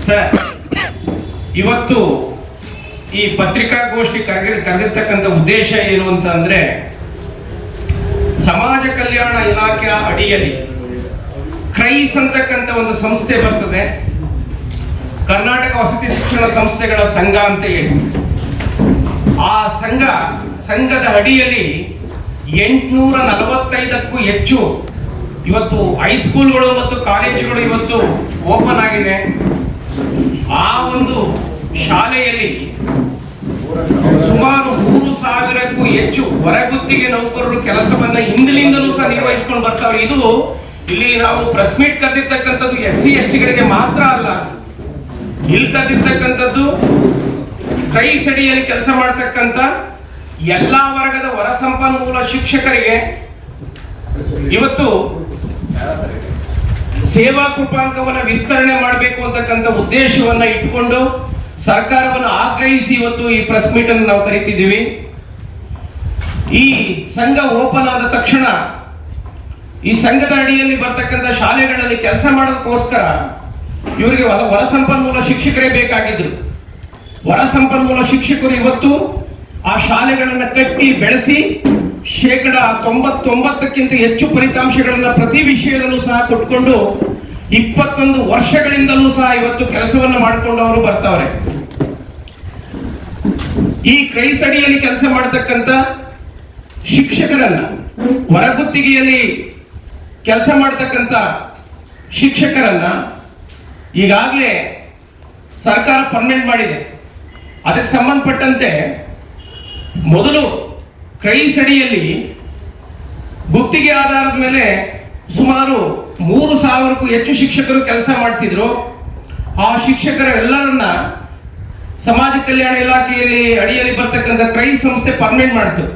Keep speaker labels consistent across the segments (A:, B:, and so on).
A: Sir, ಇವತ್ತು ಈ ಪತ್ರಿಕಾಗೋಷ್ಠಿ ಕರೆದಿರ್ತಕ್ಕಂಥ ಉದ್ದೇಶ ಏನು ಅಂತ ಅಂದ್ರೆ, ಸಮಾಜ ಕಲ್ಯಾಣ ಇಲಾಖೆಯ ಅಡಿಯಲ್ಲಿ ಕ್ರೈಸ್ ಅಂತಕ್ಕಂಥ ಒಂದು ಸಂಸ್ಥೆ ಬರ್ತದೆ, ಕರ್ನಾಟಕ ವಸತಿ ಶಿಕ್ಷಣ ಸಂಸ್ಥೆಗಳ ಸಂಘ ಅಂತ ಹೇಳಿ. ಆ ಸಂಘದ ಅಡಿಯಲ್ಲಿ 845ಕ್ಕೂ ಹೆಚ್ಚು ಇವತ್ತು ಹೈಸ್ಕೂಲ್ಗಳು ಮತ್ತು ಕಾಲೇಜುಗಳು ಇವತ್ತು ಓಪನ್ ಆಗಿದೆ. ಆ ಒಂದು ಶಾಲೆಯಲ್ಲಿ ಸುಮಾರು 3,000ಕ್ಕೂ ಹೆಚ್ಚು ಹೊರಗುತ್ತಿಗೆ ನೌಕರರು ಕೆಲಸವನ್ನ ಹಿಂದಿನಿಂದಲೂ ಸಹ ನಿರ್ವಹಿಸ್ಕೊಂಡು ಬರ್ತಾವ್ರೆ. ಇದು ಇಲ್ಲಿ ನಾವು ಪ್ರೆಸ್ ಮೀಟ್ ಕರೆದಿರ್ತಕ್ಕಂಥದ್ದು SC ST ಗಳಿಗೆ ಮಾತ್ರ ಅಲ್ಲ, ಇಲ್ಲಿ ಕರೆದಿರ್ತಕ್ಕಂಥದ್ದು ಕ್ರೈಸ್ ಅಡಿಯಲ್ಲಿ ಕೆಲಸ ಮಾಡತಕ್ಕಂಥ ಎಲ್ಲಾ ವರ್ಗದ ಹೊರ ಸಂಪನ್ಮೂಲ ಶಿಕ್ಷಕರಿಗೆ ಇವತ್ತು ಸೇವಾ ಕೃಪಾಂಕವನ್ನ ವಿಸ್ತರಣೆ ಮಾಡಬೇಕು ಅಂತಕ್ಕಂಥ ಉದ್ದೇಶವನ್ನ ಇಟ್ಕೊಂಡು ಸರ್ಕಾರವನ್ನು ಆಗ್ರಹಿಸಿ ಇವತ್ತು ಈ ಪ್ರೆಸ್ ಮೀಟ್ ಅನ್ನು ನಾವು ಕರೀತಿದ್ದೀವಿ. ಈ ಸಂಘ ಓಪನ್ ಆದ ತಕ್ಷಣ ಈ ಸಂಘದ ಅಡಿಯಲ್ಲಿ ಬರ್ತಕ್ಕಂಥ ಶಾಲೆಗಳಲ್ಲಿ ಕೆಲಸ ಮಾಡೋದಕ್ಕೋಸ್ಕರ ಇವರಿಗೆ ಹೊರ ಸಂಪನ್ಮೂಲ ಶಿಕ್ಷಕರೇ ಬೇಕಾಗಿದ್ರು. ಹೊರ ಸಂಪನ್ಮೂಲ ಶಿಕ್ಷಕರು ಇವತ್ತು ಆ ಶಾಲೆಗಳನ್ನ ಕಟ್ಟಿ ಬೆಳೆಸಿ 99%ಕ್ಕಿಂತ ಹೆಚ್ಚು ಫಲಿತಾಂಶಗಳನ್ನ ಪ್ರತಿ ವಿಷಯದಲ್ಲೂ ಸಹ ಕೊಟ್ಕೊಂಡು 21 ವರ್ಷಗಳಿಂದಲೂ ಸಹ ಇವತ್ತು ಕೆಲಸವನ್ನ ಮಾಡಿಕೊಂಡು ಅವರು ಬರ್ತಾವ್ರೆ. ಈ ಕ್ರೈಸ್ ಅಡಿಯಲ್ಲಿ ಕೆಲಸ ಮಾಡತಕ್ಕಂತ ಶಿಕ್ಷಕರನ್ನ, ಹೊರಗುತ್ತಿಗೆಯಲ್ಲಿ ಕೆಲಸ ಮಾಡತಕ್ಕಂತ ಶಿಕ್ಷಕರನ್ನ ಈಗಾಗಲೇ ಸರ್ಕಾರ ಪರ್ಮನೆಂಟ್ ಮಾಡಿದೆ. ಅದಕ್ಕೆ ಸಂಬಂಧಪಟ್ಟಂತೆ ಮೊದಲು ಕ್ರೈಸ್ ಅಡಿಯಲ್ಲಿ ಗುತ್ತಿಗೆ ಆಧಾರದ ಮೇಲೆ ಸುಮಾರು 3,000ಕ್ಕೂ ಹೆಚ್ಚು ಶಿಕ್ಷಕರು ಕೆಲಸ ಮಾಡ್ತಿದ್ರು. ಆ ಶಿಕ್ಷಕರ ಎಲ್ಲರನ್ನ ಸಮಾಜ ಕಲ್ಯಾಣ ಇಲಾಖೆಯಲ್ಲಿ ಅಡಿಯಲ್ಲಿ ಬರ್ತಕ್ಕಂಥ ಕ್ರೈಸ್ ಸಂಸ್ಥೆ ಪರ್ಮನೆಂಟ್ ಮಾಡಿತು.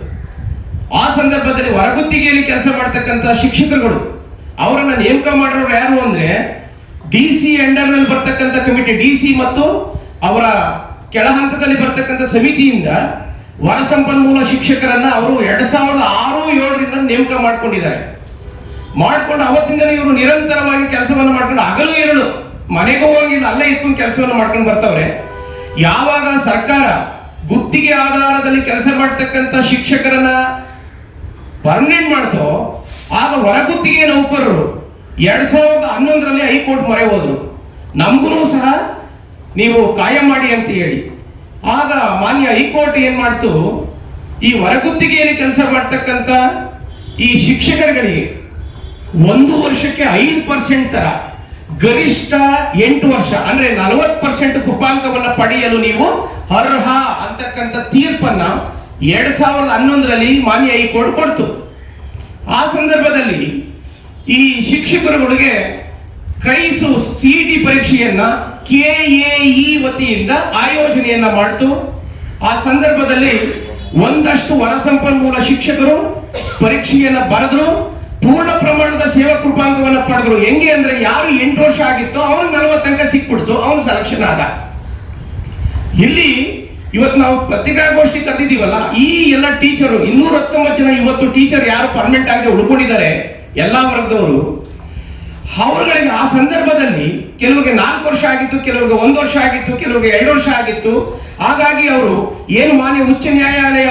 A: ಆ ಸಂದರ್ಭದಲ್ಲಿ ಹೊರಗುತ್ತಿಗೆಯಲ್ಲಿ ಕೆಲಸ ಮಾಡ್ತಕ್ಕಂಥ ಶಿಕ್ಷಕರುಗಳು ಅವರನ್ನ ನೇಮಕ ಮಾಡಿರೋರು ಯಾರು ಅಂದ್ರೆ DC ಅಂಡರ್ ನಲ್ಲಿ ಬರ್ತಕ್ಕಂಥ ಕಮಿಟಿ, DC ಮತ್ತು ಅವರ ಕೆಳ ಹಂತದಲ್ಲಿ ಬರ್ತಕ್ಕಂಥ ಸಮಿತಿಯಿಂದ ಹೊರ ಸಂಪನ್ಮೂಲ ಶಿಕ್ಷಕರನ್ನ ಅವರು 2006-07ರಿಂದ ನೇಮಕ ಮಾಡ್ಕೊಂಡಿದ್ದಾರೆ. ಮಾಡ್ಕೊಂಡು ಅವತ್ತಿಂದಲೇ ಇವರು ನಿರಂತರವಾಗಿ ಕೆಲಸವನ್ನು ಮಾಡ್ಕೊಂಡು ಹಗಲು ಎರಡು ಮನೆಗೂ ಹೋಗಿಲ್ಲ, ಅಲ್ಲೇ ಇಟ್ಕೊಂಡು ಕೆಲಸವನ್ನು ಮಾಡ್ಕೊಂಡು ಬರ್ತಾವ್ರೆ. ಯಾವಾಗ ಸರ್ಕಾರ ಗುತ್ತಿಗೆ ಆಧಾರದಲ್ಲಿ ಕೆಲಸ ಮಾಡ್ತಕ್ಕಂಥ ಶಿಕ್ಷಕರನ್ನ ಪರ್ಮನೆಂಟ್ ಮಾಡ್ತೋ ಆಗ ಹೊರಗುತ್ತಿಗೆ ನೌಕರರು 2011ರಲ್ಲಿ ಹೈಕೋರ್ಟ್ ಮೊರೆ ಹೋದ್ರು. ನಮಗೂ ಸಹ ನೀವು ಕಾಯಂ ಮಾಡಿ ಅಂತ ಹೇಳಿ. ಆಗ ಮಾನ್ಯ ಹೈಕೋರ್ಟ್ ಏನ್ ಮಾಡ್ತು, ಈ ಹೊರಗುತ್ತಿಗೆಯಲ್ಲಿ ಕೆಲಸ ಮಾಡ್ತಕ್ಕಂಥ ಈ ಶಿಕ್ಷಕರುಗಳಿಗೆ 1 ವರ್ಷಕ್ಕೆ 5% ತರ, ಗರಿಷ್ಠ 8 ವರ್ಷ ಅಂದ್ರೆ 40% ಕೃಪಾಂಕವನ್ನ ಪಡೆಯಲು ನೀವು ಅರ್ಹ ಅಂತಕ್ಕಂಥ ತೀರ್ಪನ್ನ 2011ರಲ್ಲಿ ಮಾನ್ಯ ಹೈಕೋರ್ಟ್ ಕೊಡ್ತು. ಆ ಸಂದರ್ಭದಲ್ಲಿ ಈ ಶಿಕ್ಷಕರುಗಳಿಗೆ ಕ್ರೈಸ್ CET ಪರೀಕ್ಷೆಯನ್ನ KAE ವತಿಯಿಂದ ಆಯೋಜನೆಯನ್ನ ಮಾಡ್ತು. ಆ ಸಂದರ್ಭದಲ್ಲಿ ಒಂದಷ್ಟು ಹೊರ ಸಂಪನ್ಮೂಲ ಶಿಕ್ಷಕರು ಪರೀಕ್ಷೆಯನ್ನ ಬರೆದ್ರು, ಪೂರ್ಣ ಪ್ರಮಾಣದ ಸೇವಾ ಕೃಪಾಂಕವನ್ನ ಪಡೆದ್ರು. ಹೆಂಗೆ ಅಂದ್ರೆ ಯಾರು 8 ವರ್ಷ ಆಗಿತ್ತೋ ಅವನು 40 ಅಂಕ ಸಿಕ್ಬಿಡ್ತು, ಅವನು ಸೆಲೆಕ್ಷನ್ ಆದ. ಇಲ್ಲಿ ಇವತ್ತು ನಾವು ಪತ್ರಿಕಾಗೋಷ್ಠಿ ಕರೆದಿದ್ದೀವಲ್ಲ, ಈ ಎಲ್ಲ ಟೀಚರು 219 ಜನ ಇವತ್ತು ಟೀಚರ್ ಯಾರು ಪರ್ಮನೆಂಟ್ ಆಗಿ ಉಳ್ಕೊಂಡಿದ್ದಾರೆ ಎಲ್ಲಾ ವರ್ಗದವರು, ಅವರುಗಳಿಗೆ ಆ ಸಂದರ್ಭದಲ್ಲಿ ಕೆಲವರಿಗೆ 4 ವರ್ಷ ಆಗಿತ್ತು, ಕೆಲವರಿಗೆ 1 ವರ್ಷ ಆಗಿತ್ತು, ಕೆಲವರಿಗೆ 2 ವರ್ಷ ಆಗಿತ್ತು. ಹಾಗಾಗಿ ಅವರು ಏನು ಮಾನ್ಯ ಉಚ್ಚ ನ್ಯಾಯಾಲಯ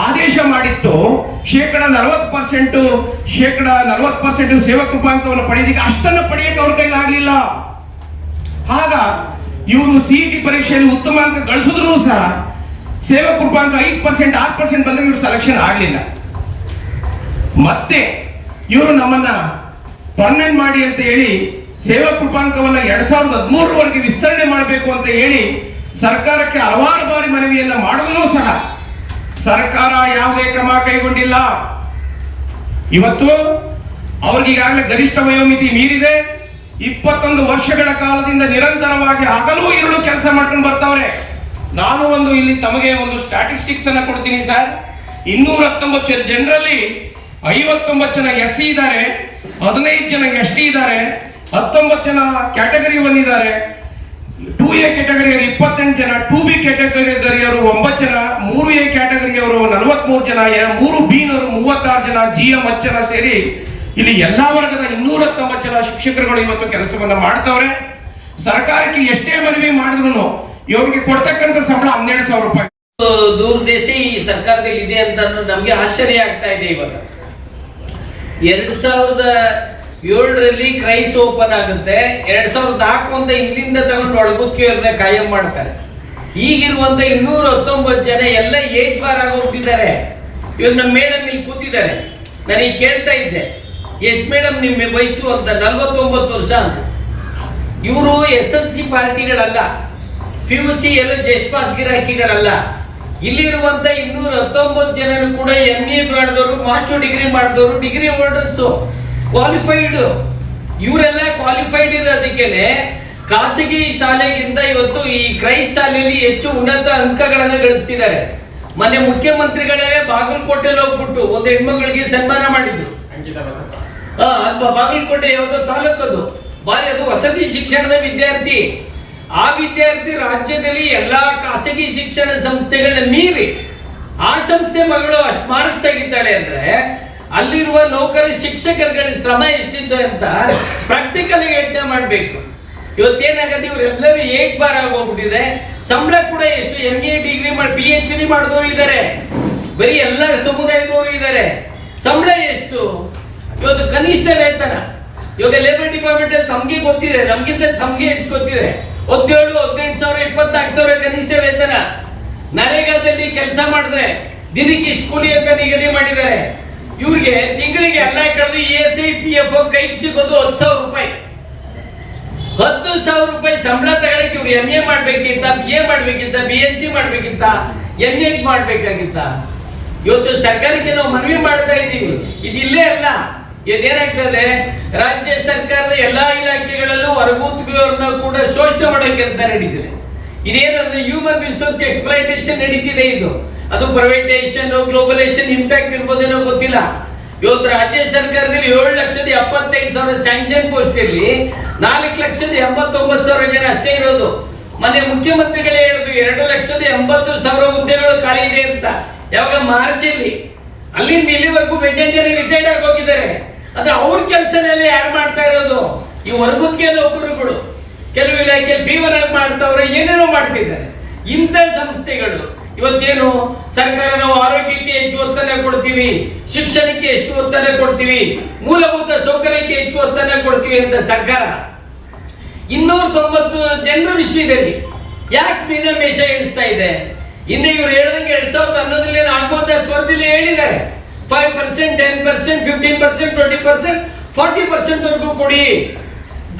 A: ಆದೇಶ ಮಾಡಿತ್ತು, 40% ಸೇವಾ ಕೃಪಾಂಕವನ್ನು ಪಡೆಯೋದಕ್ಕೆ ಅಷ್ಟನ್ನು ಪಡೆಯಕ್ಕೆ ಅವ್ರ ಕೈಲಾಗಲಿಲ್ಲ. ಆಗ ಇವರು CET ಪರೀಕ್ಷೆಯಲ್ಲಿ ಉತ್ತಮ ಅಂಕ ಗಳಿಸಿದ್ರು ಸಹ ಸೇವಾ ಕೃಪಾಂಕ 5%, 6% ಬಂದಾಗ ಇವರು ಸೆಲೆಕ್ಷನ್ ಆಗಲಿಲ್ಲ. ಮತ್ತೆ ಇವರು ನಮ್ಮನ್ನ ಪರ್ಮನೆಂಟ್ ಮಾಡಿ ಅಂತ ಹೇಳಿ ಸೇವಾ ಕೃಪಾಂಕವನ್ನ 2013ವರೆಗೆ ವಿಸ್ತರಣೆ ಮಾಡಬೇಕು ಅಂತ ಹೇಳಿ ಸರ್ಕಾರಕ್ಕೆ ಹಲವಾರು ಬಾರಿ ಮನವಿಯನ್ನ ಮಾಡಿದ್ರು ಸಹ ಸರ್ಕಾರ ಯಾವುದೇ ಕ್ರಮ ಕೈಗೊಂಡಿಲ್ಲ. ಇವತ್ತು ಅವ್ರಿಗೀಗಾಗಲೇ ಗರಿಷ್ಠ ವಯೋಮಿತಿ ಮೀರಿದೆ. 21 ವರ್ಷಗಳ ಕಾಲದಿಂದ ನಿರಂತರವಾಗಿ ಹಗಲು ಇರುಳು ಕೆಲಸ ಮಾಡ್ಕೊಂಡು ಬರ್ತಾವ್ರೆ. ನಾನು ಇಲ್ಲಿ ತಮಗೆ ಒಂದು ಸ್ಟ್ಯಾಟಿಸ್ಟಿಕ್ಸ್ ಅನ್ನ ಕೊಡ್ತೀನಿ ಸರ್. 219 ಜನರಲ್ಲಿ 59 ಜನ SC ಇದ್ದಾರೆ, 15 ಜನ ST ಇದ್ದಾರೆ, 19 ಜನ ಕ್ಯಾಟಗರಿ 1 ಇದ್ದಾರೆ, 2A ಕ್ಯಾಟಗರಿಯವರು 28 ಜನ, 2B ಕ್ಯಾಟಗರಿಯವರು 9 ಜನ, 3A ಕ್ಯಾಟಗರಿಯವರು 43 ಜನ, 3B ನವರು 36 ಜನ, GM 10 ಜನ ಸೇರಿ ಇಲ್ಲಿ ಎಲ್ಲಾ ವರ್ಗದ 219 ಜನ ಶಿಕ್ಷಕರುಗಳು ಇವತ್ತು ಕೆಲಸವನ್ನ ಮಾಡ್ತಾವ್ರೆ. ಸರ್ಕಾರಕ್ಕೆ ಎಷ್ಟೇ ಮನವಿ ಮಾಡಿದ್ರು ಇವ್ರಿಗೆ ಕೊಡ್ತಕ್ಕಂಥ ಸಂಬಳ 12,000 ರೂಪಾಯಿ.
B: ದೂರದೇಶ ಈ ಸರ್ಕಾರದಲ್ಲಿ ಇದೆ ಅಂತ ನಮ್ಗೆ ಆಶ್ಚರ್ಯ ಆಗ್ತಾ ಇದೆ. ಇವಾಗ 2007ರಲ್ಲಿ ಕ್ರೈಸ್ ಓಪನ್ ಆಗುತ್ತೆ, 2004 ಅಂತ ಇಲ್ಲಿಂದ ತಗೊಂಡು ಒಳಗುತ್ತಿಗೆಯವ್ರನ್ನ ಕಾಯಂ ಮಾಡ್ತಾರೆ. ಈಗಿರುವಂತ 219 ಜನ ಎಲ್ಲ ಏಜ್ ಬಾರ್ ಆಗೋಗ್ತಿದ್ದಾರೆ. ಇವಾಗ ನಮ್ಮ ಮೇಡಮ್ ಇಲ್ಲಿ ಕೂತಿದ್ದಾರೆ, ನನಗೆ ಕೇಳ್ತಾ ಇದ್ದೆ ಎಷ್ಟು ಮೇಡಮ್ ನಿಮ್ಮ ವಯಸ್ಸು ಅಂತ, 49 ವರ್ಷ ಅಂತ. ಇವರು SLC ಪಾರ್ಟಿಗಳಲ್ಲ, PUC ಎಲ್ಲ ಜಸ್ಟ್ ಪಾಸ್ ಗಿರಾಕಿಗಳಲ್ಲ. ಇಲ್ಲಿರುವಂತ 219 ಜನರು ಕೂಡ MA ಮಾಡಿದವರು, ಮಾಸ್ಟರ್ ಡಿಗ್ರಿ ಮಾಡಿದವರು, ಡಿಗ್ರಿ ಹೋಲ್ಡರ್ಸ್, ಕ್ವಾಲಿಫೈಡ್. ಇವರೆಲ್ಲ ಕ್ವಾಲಿಫೈಡ್ ಇರೋದಕ್ಕೇನೆ ಖಾಸಗಿ ಶಾಲೆಗಿಂತ ಇವತ್ತು ಈ ಕ್ರೈಸ್ಟ್ ಶಾಲೆಯಲ್ಲಿ ಹೆಚ್ಚು ಉನ್ನತ ಅಂಕಗಳನ್ನು ಗಳಿಸ್ತಿದ್ದಾರೆ. ಮೊನ್ನೆ ಮುಖ್ಯಮಂತ್ರಿಗಳೇ ಬಾಗಲಕೋಟೆಯಲ್ಲಿ ಹೋಗ್ಬಿಟ್ಟು ಒಂದು ಹೆಣ್ಮಗಳಿಗೆ ಸನ್ಮಾನ ಮಾಡಿದ್ರು. ಬಾಗಲಕೋಟೆ ಯಾವ್ದೋ ತಾಲೂಕದು ಬಾರಿ, ಅದು ವಸತಿ ಶಿಕ್ಷಣದ ವಿದ್ಯಾರ್ಥಿ. ಆ ವಿದ್ಯಾರ್ಥಿ ರಾಜ್ಯದಲ್ಲಿ ಎಲ್ಲಾ ಖಾಸಗಿ ಶಿಕ್ಷಣ ಸಂಸ್ಥೆಗಳನ್ನ ಮೀರಿ ಆ ಸಂಸ್ಥೆ ಮಗಳು ಅಷ್ಟು ಮಾರ್ಕ್ಸ್ ತೆಗಿತಾಳೆ ಅಂದ್ರೆ ಅಲ್ಲಿರುವ ನೌಕರ ಶಿಕ್ಷಕರುಗಳ ಶ್ರಮ ಎಷ್ಟಿದೆ ಅಂತ ಪ್ರಾಕ್ಟಿಕಲ್ ಯೋಚನೆ ಮಾಡ್ಬೇಕು. ಇವತ್ತೇನಾಗತ್ತೆ, ಇವರೆಲ್ಲರೂ ಏಜ್ ಬಾರ್ ಆಗೋಗ್ಬಿಟ್ಟಿದೆ. ಸಂಬಳ ಕೂಡ ಎಷ್ಟು, MA ಡಿಗ್ರಿ ಮಾಡಿ PhD ಮಾಡಿದವರು ಇದ್ದಾರೆ, ಬರೀ ಎಲ್ಲ ಸಮುದಾಯದವರು ಇದ್ದಾರೆ. ಸಂಬಳ ಎಷ್ಟು ಇವತ್ತು? ಕನಿಷ್ಠ ವೇತನ ಇವಾಗ ಲೇಬರ್ ಡಿಪಾರ್ಟ್ಮೆಂಟ್ ಅಲ್ಲಿ ತಮ್ಗೆ ಗೊತ್ತಿದೆ, ನಮ್ಗಿಂತ ತಮ್ಗೆ ಹೆಚ್ಚು ಗೊತ್ತಿದೆ. 17,000, 18,000, 24,000 ಕನಿಷ್ಠ ವೇತನ. ನರೇಗಾದಲ್ಲಿ ಕೆಲಸ ಮಾಡಿದ್ರೆ ದಿನಕ್ಕೆ ಇಷ್ಟು ಕೂಲಿ ಅಂತ ನಿಗದಿ ಮಾಡಿದ್ದಾರೆ. ಇವ್ರಿಗೆ ತಿಂಗಳಿಗೆ ಎಲ್ಲ ಕಳೆದು ESI PF ಕೈಗೆ ಸಿಗೋದು 10,000 ರೂಪಾಯಿ. 10,000 ರೂಪಾಯಿ ಸಂಬಳ ತಗೊಳಕ್ಕೆ ಇವ್ರು MA ಮಾಡ್ಬೇಕಿಂತ, BA ಮಾಡ್ಬೇಕಿಂತ, BSc ಮಾಡ್ಬೇಕಿಂತ, MA ಮಾಡ್ಬೇಕಾಗಿತ್ತ. ಇವತ್ತು ಸರ್ಕಾರಕ್ಕೆ ನಾವು ಮನವಿ ಮಾಡ್ತಾ ಇದ್ದೀವಿ. ಇದಿಲ್ಲೇ ಅಲ್ಲ, ಇದೇನಾಗ್ತದೆ, ರಾಜ್ಯ ಸರ್ಕಾರದ ಎಲ್ಲಾ ಇಲಾಖೆಗಳಲ್ಲೂ ಹೊರಗೂತ್ಗುವವ್ರನ್ನ ಕೂಡ ಶೋಷಣೆ ಮಾಡೋ ಕೆಲಸ ನಡೀತಿದೆ. ಇದೇನಂದ್ರೆ ಹ್ಯೂಮನ್ ರಿಸೋರ್ಸ್ ಎಕ್ಸ್ಪ್ಲೈಟೇಷನ್ ನಡೀತಿದೆ. ಇದು ಅದು ಪ್ರೈವೇಟೈಸೇಷನ್, ಗ್ಲೋಬಲೈಸೇಷನ್ ಇಂಪ್ಯಾಕ್ಟ್ ಇರ್ಬೋದೇನೋ ಗೊತ್ತಿಲ್ಲ. ಇವತ್ತು ರಾಜ್ಯ ಸರ್ಕಾರದಲ್ಲಿ 7,75,000 ಸ್ಯಾಂಕ್ಷನ್ ಪೋಸ್ಟ್ ಅಲ್ಲಿ 4,89,000 ಜನ ಅಷ್ಟೇ ಇರೋದು. ಮೊನ್ನೆ ಮುಖ್ಯಮಂತ್ರಿಗಳೇ ಹೇಳಿದ್ರು 2,80,000 ಹುದ್ದೆಗಳು ಖಾಲಿ ಇದೆ ಅಂತ. ಯಾವಾಗ? ಮಾರ್ಚ್ ಅಲ್ಲಿ. ಅಲ್ಲಿಂದ ಇಲ್ಲಿವರೆಗೂ ಬೇಜಾನ್ ಜನ ರಿಟೈರ್ಡ್ ಆಗಿ ಹೋಗಿದ್ದಾರೆ. ಅಂದ್ರೆ ಅವ್ರ ಕೆಲಸನೆಲ್ಲ ಯಾರು ಮಾಡ್ತಾ ಇರೋದು? ಈ ವರ್ಗಕ್ಕೆ ನೌಕರುಗಳು. ಕೆಲವು ಇಲಾಖೆಯಲ್ಲಿ P1 ಆಗಿ ಮಾಡ್ತಾವ್ರೆ, ಏನೇನೋ ಮಾಡ್ತಿದ್ದಾರೆ. ಇಂಥ ಸಂಸ್ಥೆಗಳು ಇವತ್ತೇನು ಸರ್ಕಾರ ನಾವು ಆರೋಗ್ಯಕ್ಕೆ ಹೆಚ್ಚು ಒತ್ತನ್ನು ಕೊಡ್ತೀವಿ, ಶಿಕ್ಷಣಕ್ಕೆ ಎಷ್ಟು ಒತ್ತನ್ನು ಕೊಡ್ತೀವಿ, ಮೂಲಭೂತ ಸೌಕರ್ಯಕ್ಕೆ ಹೆಚ್ಚು ಒತ್ತನ್ನು ಕೊಡ್ತೀವಿ ಅಂತ ಸರ್ಕಾರ 290 ಜನರ ವಿಷಯದಲ್ಲಿ ಯಾಕೆ ಮೀನಮೇಷ ಎಣಿಸ್ತಾ ಇದೆ? ಹಿಂದೆ ಇವ್ರು ಹೇಳಿದಂಗೆ 2011ರಲ್ಲಿ ನಾಗಮೋಹನ್ ಸ್ವರದಲ್ಲಿ ಹೇಳಿದ್ದಾರೆ 5%, 10%, 15%, 20%, 40% ವರೆಗೂ ಕೊಡಿ,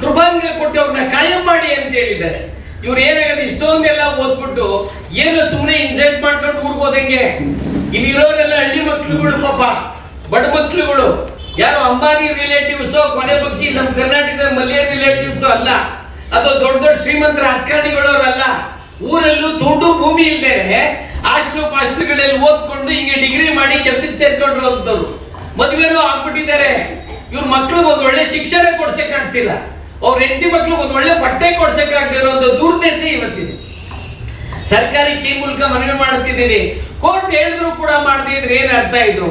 B: ಕೃಪಾಂಗ ಕೊಟ್ಟು ಅವ್ರನ್ನ ಕಾಯಂ ಮಾಡಿ ಅಂತ ಹೇಳಿದ್ದಾರೆ. ಇವ್ರು ಏನಾಗತ್ತೆ, ಇಷ್ಟೊಂದೆಲ್ಲ ಓದ್ಬಿಟ್ಟು ಏನೋ ಸುಮ್ಮನೆ ಇನ್ಸಲ್ಟ್ ಮಾಡ್ಕೊಂಡು ಊರಿಗೆ ಹೋದಂಗೆ. ಇಲ್ಲಿರೋರೆಲ್ಲ ಹಳ್ಳಿ ಮಕ್ಳುಗಳು, ಪಾಪ ಬಡ ಮಕ್ಳುಗಳು, ಯಾರು ಅಂಬಾನಿ ರಿಲೇಟಿವ್ಸೋ, ಕೊನೆ ಪಕ್ಷಿ ನಮ್ಮ ಕರ್ನಾಟಕದ ಮಲ್ಯ ರಿಲೇಟಿವ್ಸೋ ಅಲ್ಲ, ಅಥವಾ ದೊಡ್ಡ ದೊಡ್ಡ ಶ್ರೀಮಂತ ರಾಜಕಾರಣಿಗಳವರಲ್ಲ. ಊರಲ್ಲೂ ದುಡ್ಡು ಭೂಮಿ ಇಲ್ದೇನೆ ಹಾಸ್ಟೆಲ್ಗಳಲ್ಲಿ ಓದ್ಕೊಂಡು ಹಿಂಗೆ ಡಿಗ್ರಿ ಮಾಡಿ ಕೆಲಸಕ್ಕೆ ಸೇರ್ಕೊಂಡ್ರು ಅಂತವ್ರು ಮದುವೆನೂ ಆಗ್ಬಿಟ್ಟಿದ್ದಾರೆ. ಇವ್ರ ಮಕ್ಳಿಗೆ ಒಂದು ಒಳ್ಳೆ ಶಿಕ್ಷಣ ಕೊಡ್ಸಕ್ ಆಗ್ತಿಲ್ಲ, ಅವ್ರ ಹೆಂಡತಿ ಮಕ್ಳಿಗೆ ಒಂದು ಒಳ್ಳೆ ಬಟ್ಟೆ ಕೊಡ್ಸಕ್ ಆಗದೆ ಇರೋ ಒಂದು ದುರ್ದೆಸೆ ಇವತ್ತಿದೆ. ಸರ್ಕಾರಕ್ಕೆ ಈ ಮೂಲಕ ಮನವಿ ಮಾಡ್ತಿದ್ದೀವಿ, ಕೋರ್ಟ್ ಹೇಳಿದ್ರು ಕೂಡ ಮಾಡದಿದ್ರೆ ಏನ್ ಅರ್ಥ ಇದು?